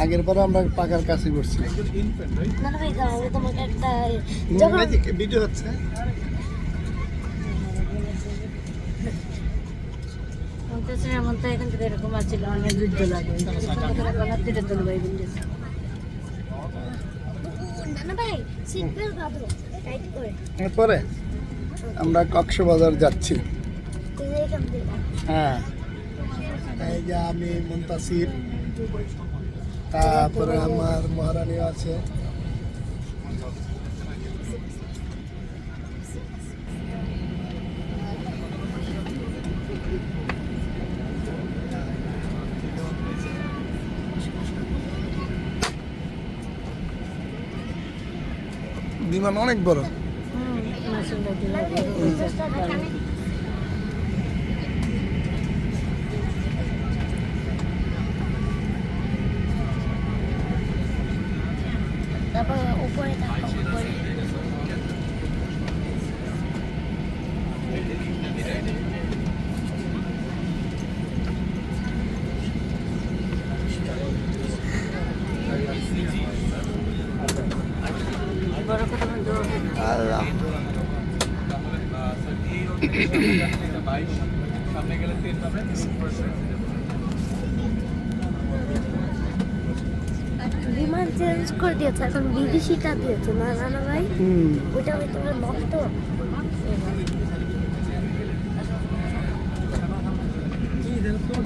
আগের বার আমরা পাকার কাছে বসছি। না ভাই দাও তোমাকে একটা ভিডিও হচ্ছে। এমন তো এখান থেকে এরকম আছিল অনেক যুদ্ধ লাগে না ভাই সিট বেল্ট বাঁধো টাইট করে। এরপরে আমরা কক্সবাজার যাচ্ছি। এখান থেকে হ্যাঁ, এই যে আমি মুনতাসির, তারপরে আমার মহারানী আছে। বিমান অনেক বড়। তারপর উপরে দেখো উপরে বড় কথা বন্ধু আল্লাহ, বিমান চেঞ্জ করে দিয়েছে এখন বিদেশিটা দিয়েছে না না ভাই ওইটা হয়তো নষ্ট